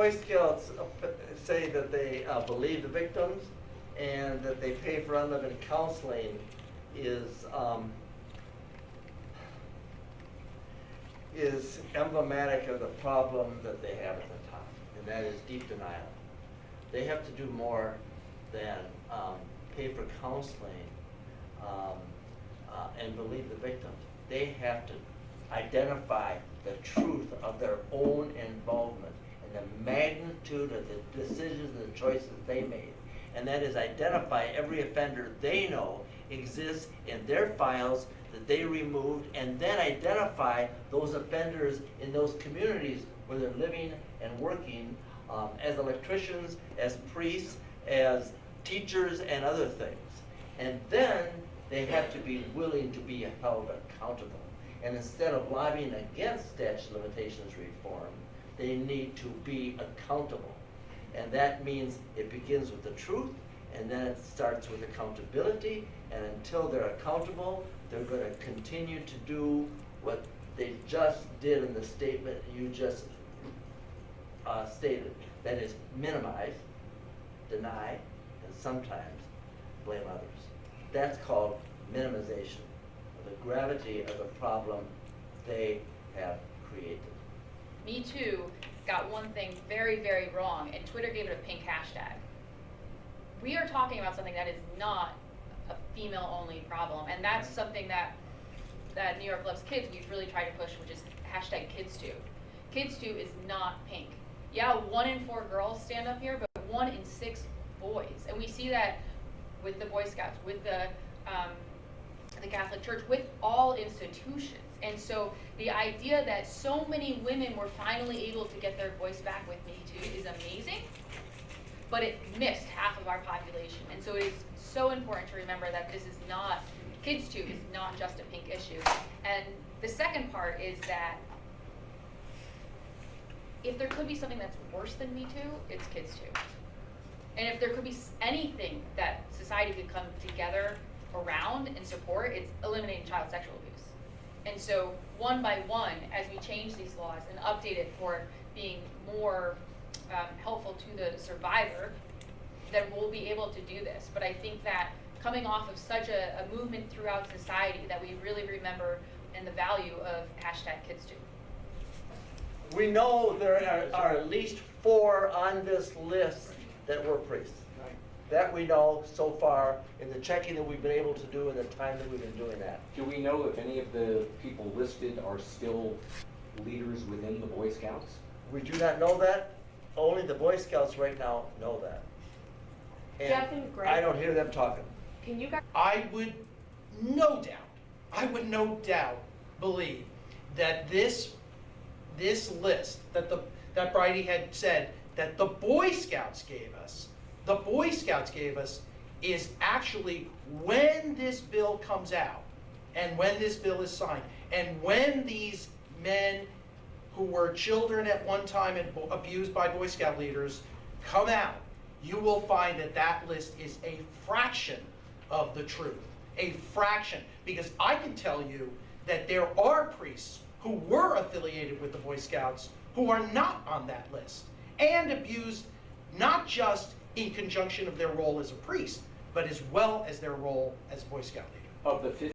Boy Scouts say that they believe the victims and that they pay for unlimited counseling is emblematic of the problem that they have at the top, and that is deep denial. They have to do more than pay for counseling and believe the victims. They have to identify the truth of their own involvement and the magnitude of the decisions and the choices they made. And that is identify every offender they know exists in their files that they removed, and then identify those offenders in those communities where they're living and working as electricians, as priests, as teachers, and other things. And then they have to be willing to be held accountable. And instead of lobbying against statute of limitations reform, they need to be accountable. And that means it begins with the truth, and then it starts with accountability, and until they're accountable, they're going to continue to do what they just did in the statement you just stated. That is, minimize, deny, and sometimes blame others. That's called minimization of the gravity of the problem they have created. Me Too got one thing very, very wrong, and Twitter gave it a pink hashtag. We are talking about something that is not a female-only problem, and that's something that New York Loves Kids, we've really tried to push, which is hashtag KidsToo. KidsToo is not pink. Yeah, 1 in 4 girls stand up here, but 1 in 6 boys. And we see that with the Boy Scouts, with the Catholic Church, with all institutions. And so the idea that so many women were finally able to get their voice back with Me Too is amazing, but it missed half of our population. And so it is so important to remember that this is not, KidsToo is not just a pink issue. And the second part is that if there could be something that's worse than Me Too, it's KidsToo. And if there could be anything that society could come together around and support, it's eliminating child sexual abuse. And so one by one, as we change these laws and update it for being more helpful to the survivor, then we'll be able to do this. But I think that coming off of such a movement throughout society, that we really remember and the value of hashtag KidsToo. We know there are at least 4 on this list that were priests. Right. That we know so far in the checking that we've been able to do in the time that we've been doing that. Do we know if any of the people listed are still leaders within the Boy Scouts? We do not know that. Only the Boy Scouts right now know that. And Jeff and Greg, I don't hear them talking. can you guys? I would no doubt believe that this list that Bridie had said that the Boy Scouts gave us, is actually when this bill comes out and when this bill is signed and when these men who were children at one time and abused by Boy Scout leaders come out, you will find that that list is a fraction of the truth. A fraction. Because I can tell you that there are priests who were affiliated with the Boy Scouts who are not on that list and abused not just in conjunction of their role as a priest, but as well as their role as Boy Scout leader. Of the